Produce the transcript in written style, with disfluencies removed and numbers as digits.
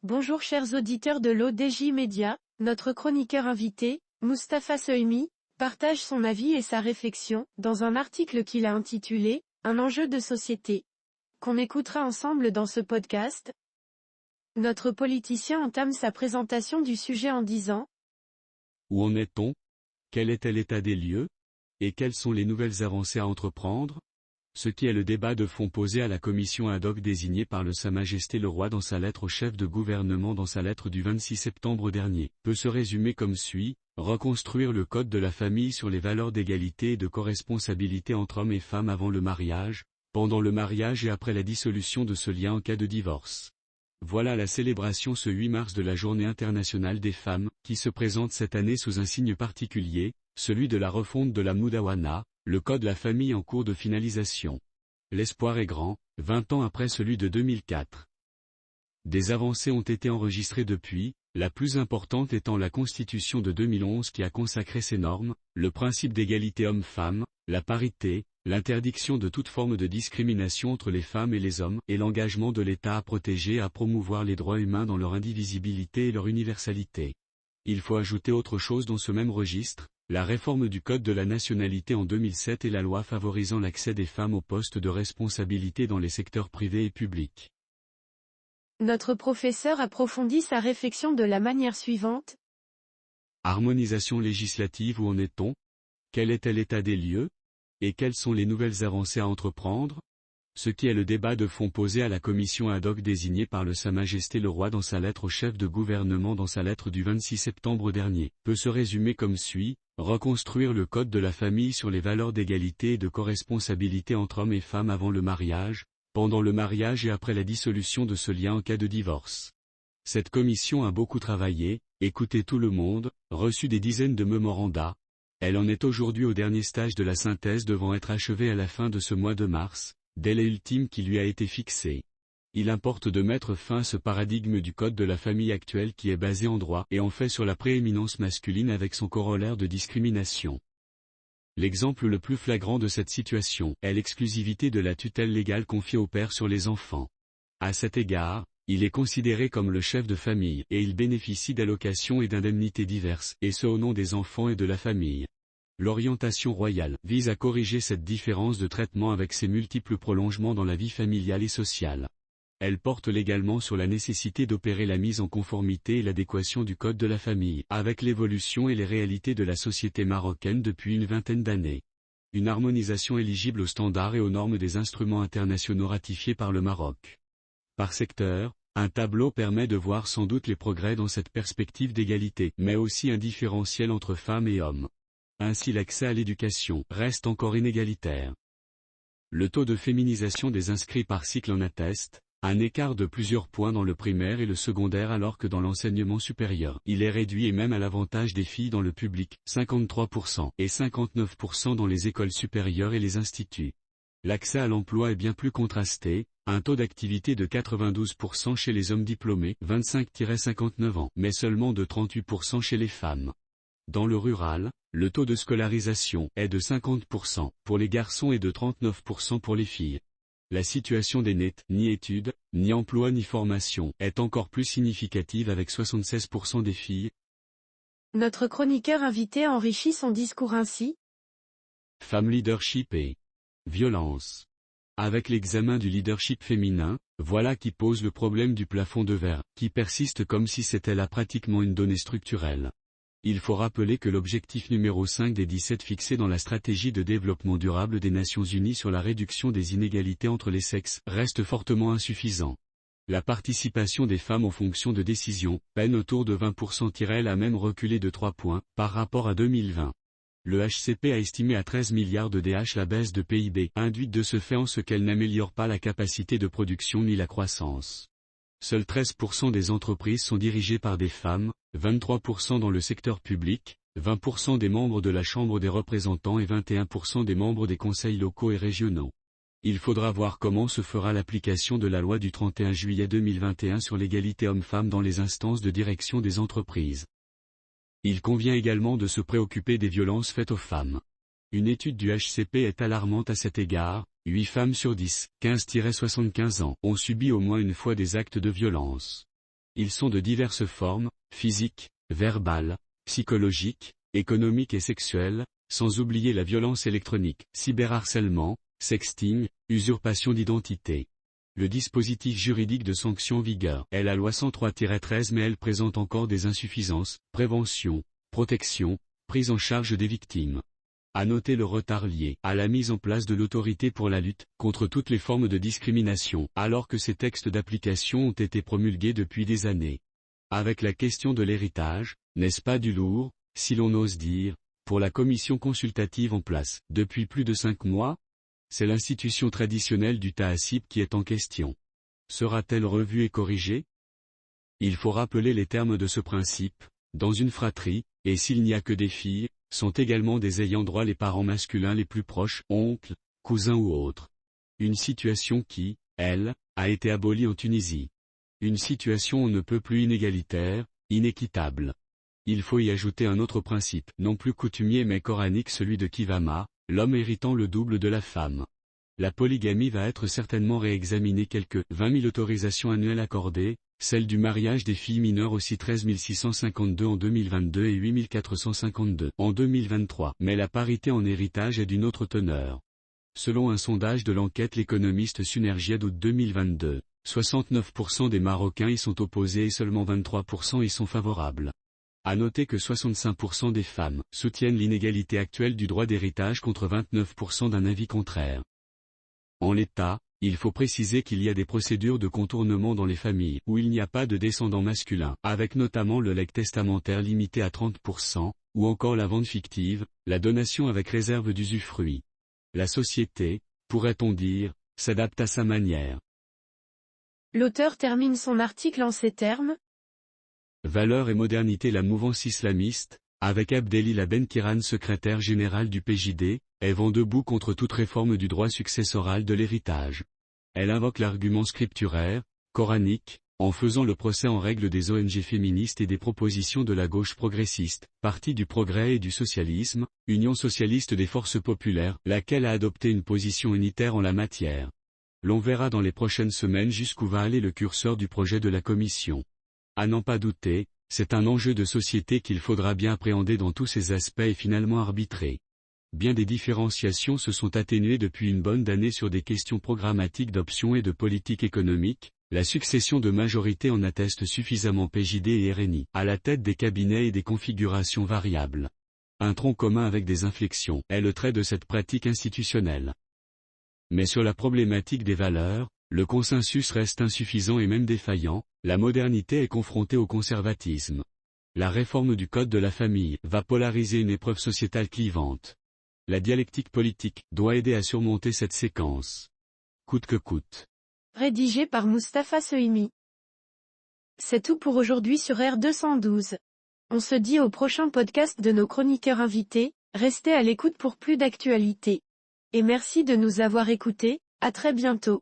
Bonjour chers auditeurs de l'ODJ Média, notre chroniqueur invité, Mustapha Sohimi, partage son avis et sa réflexion, dans un article qu'il a intitulé « Un enjeu de société », qu'on écoutera ensemble dans ce podcast. Notre politicien entame sa présentation du sujet en disant « Où en est-on? Quel était l'état des lieux? Et quelles sont les nouvelles avancées à entreprendre? Ce qui est le débat de fond posé à la commission ad hoc désignée par Sa Majesté le Roi dans sa lettre au chef de gouvernement dans sa lettre du 26 septembre dernier, peut se résumer comme suit: reconstruire le code de la famille sur les valeurs d'égalité et de corresponsabilité entre hommes et femmes avant le mariage, pendant le mariage et après la dissolution de ce lien en cas de divorce. Voilà la célébration ce 8 mars de la Journée internationale des femmes, qui se présente cette année sous un signe particulier, celui de la refonte de la Mudawana, le code de la famille en cours de finalisation. L'espoir est grand, 20 ans après celui de 2004. Des avancées ont été enregistrées depuis, la plus importante étant la Constitution de 2011 qui a consacré ces normes, le principe d'égalité homme-femme, la parité, l'interdiction de toute forme de discrimination entre les femmes et les hommes, et l'engagement de l'État à protéger et à promouvoir les droits humains dans leur indivisibilité et leur universalité. Il faut ajouter autre chose dans ce même registre, la réforme du Code de la nationalité en 2007 et la loi favorisant l'accès des femmes aux postes de responsabilité dans les secteurs privés et publics. Notre professeur approfondit sa réflexion de la manière suivante. Harmonisation législative, où en est-on? Quel était l'état des lieux? Et quelles sont les nouvelles avancées à entreprendre? Ce qui est le débat de fond posé à la commission ad hoc désignée par Sa Majesté le Roi dans sa lettre au chef de gouvernement dans sa lettre du 26 septembre dernier, peut se résumer comme suit: reconstruire le code de la famille sur les valeurs d'égalité et de corresponsabilité entre hommes et femmes avant le mariage, pendant le mariage et après la dissolution de ce lien en cas de divorce. Cette commission a beaucoup travaillé, écouté tout le monde, reçu des dizaines de mémorandas. Elle en est aujourd'hui au dernier stage de la synthèse devant être achevée à la fin de ce mois de mars, délai ultime qui lui a été fixé. Il importe de mettre fin à ce paradigme du code de la famille actuel qui est basé en droit et en fait sur la prééminence masculine avec son corollaire de discrimination. L'exemple le plus flagrant de cette situation est l'exclusivité de la tutelle légale confiée au père sur les enfants. À cet égard, il est considéré comme le chef de famille et il bénéficie d'allocations et d'indemnités diverses, et ce au nom des enfants et de la famille. L'orientation royale vise à corriger cette différence de traitement avec ses multiples prolongements dans la vie familiale et sociale. Elle porte légalement sur la nécessité d'opérer la mise en conformité et l'adéquation du code de la famille avec l'évolution et les réalités de la société marocaine depuis une vingtaine d'années. Une harmonisation éligible aux standards et aux normes des instruments internationaux ratifiés par le Maroc. Par secteur, un tableau permet de voir sans doute les progrès dans cette perspective d'égalité, mais aussi un différentiel entre femmes et hommes. Ainsi l'accès à l'éducation reste encore inégalitaire. Le taux de féminisation des inscrits par cycle en atteste, un écart de plusieurs points dans le primaire et le secondaire alors que dans l'enseignement supérieur, il est réduit et même à l'avantage des filles dans le public, 53% et 59% dans les écoles supérieures et les instituts. L'accès à l'emploi est bien plus contrasté, un taux d'activité de 92% chez les hommes diplômés, 25-59 ans, mais seulement de 38% chez les femmes. Dans le rural, le taux de scolarisation est de 50% pour les garçons et de 39% pour les filles. La situation des nets, ni études, ni emploi ni formation, est encore plus significative avec 76% des filles. Notre chroniqueur invité enrichit son discours ainsi. Femme leadership et violence. Avec l'examen du leadership féminin, voilà qui pose le problème du plafond de verre, qui persiste comme si c'était là pratiquement une donnée structurelle. Il faut rappeler que l'objectif numéro 5 des 17 fixé dans la stratégie de développement durable des Nations Unies sur la réduction des inégalités entre les sexes reste fortement insuffisant. La participation des femmes aux fonctions de décision peine autour de 20%. Elle a même reculé de 3 points par rapport à 2020. Le HCP a estimé à 13 milliards de DH la baisse de PIB induite de ce fait en ce qu'elle n'améliore pas la capacité de production ni la croissance. Seuls 13% des entreprises sont dirigées par des femmes, 23% dans le secteur public, 20% des membres de la Chambre des représentants et 21% des membres des conseils locaux et régionaux. Il faudra voir comment se fera l'application de la loi du 31 juillet 2021 sur l'égalité homme-femme dans les instances de direction des entreprises. Il convient également de se préoccuper des violences faites aux femmes. Une étude du HCP est alarmante à cet égard, 8 femmes sur 10, 15-75 ans, ont subi au moins une fois des actes de violence. Ils sont de diverses formes, physiques, verbales, psychologiques, économiques et sexuelles, sans oublier la violence électronique, cyberharcèlement, sexting, usurpation d'identité. Le dispositif juridique de sanction en vigueur est la loi 103-13 mais elle présente encore des insuffisances, prévention, protection, prise en charge des victimes. À noter le retard lié à la mise en place de l'autorité pour la lutte contre toutes les formes de discrimination, alors que ces textes d'application ont été promulgués depuis des années. Avec la question de l'héritage, n'est-ce pas du lourd, si l'on ose dire, pour la commission consultative en place depuis plus de 5 mois? C'est l'institution traditionnelle du TAASIP qui est en question. Sera-t-elle revue et corrigée? Il faut rappeler les termes de ce principe. Dans une fratrie, et s'il n'y a que des filles, sont également des ayants droit les parents masculins les plus proches, oncles, cousins ou autres. Une situation qui, elle, a été abolie en Tunisie. Une situation on ne peut plus inégalitaire, inéquitable. Il faut y ajouter un autre principe, non plus coutumier mais coranique, celui de Kivama, l'homme héritant le double de la femme. La polygamie va être certainement réexaminée, quelques 20 000 autorisations annuelles accordées, celle du mariage des filles mineures aussi 13 652 en 2022 et 8 452 en 2023. Mais la parité en héritage est d'une autre teneur. Selon un sondage de l'enquête L'économiste Synergia d'août 2022, 69% des Marocains y sont opposés et seulement 23% y sont favorables. À noter que 65% des femmes soutiennent l'inégalité actuelle du droit d'héritage contre 29% d'un avis contraire. En l'état, il faut préciser qu'il y a des procédures de contournement dans les familles où il n'y a pas de descendants masculins, avec notamment le legs testamentaire limité à 30%, ou encore la vente fictive, la donation avec réserve d'usufruit. La société, pourrait-on dire, s'adapte à sa manière. L'auteur termine son article en ces termes. Valeurs et modernité. La mouvance islamiste, avec Abdelila Benkiran, secrétaire général du PJD, est vent debout contre toute réforme du droit successoral de l'héritage. Elle invoque l'argument scripturaire, coranique, en faisant le procès en règle des ONG féministes et des propositions de la gauche progressiste, Parti du progrès et du socialisme, Union socialiste des forces populaires, laquelle a adopté une position unitaire en la matière. L'on verra dans les prochaines semaines jusqu'où va aller le curseur du projet de la commission. À n'en pas douter, c'est un enjeu de société qu'il faudra bien appréhender dans tous ses aspects et finalement arbitrer. Bien des différenciations se sont atténuées depuis une bonne année sur des questions programmatiques d'options et de politique économique, la succession de majorités en atteste suffisamment. PJD et RNI, à la tête des cabinets et des configurations variables. Un tronc commun avec des inflexions est le trait de cette pratique institutionnelle. Mais sur la problématique des valeurs, le consensus reste insuffisant et même défaillant, la modernité est confrontée au conservatisme. La réforme du code de la famille va polariser une épreuve sociétale clivante. La dialectique politique doit aider à surmonter cette séquence. Coûte que coûte. Rédigé par Mustapha Sohimi. C'est tout pour aujourd'hui sur R212. On se dit au prochain podcast de nos chroniqueurs invités, restez à l'écoute pour plus d'actualités. Et merci de nous avoir écoutés, à très bientôt.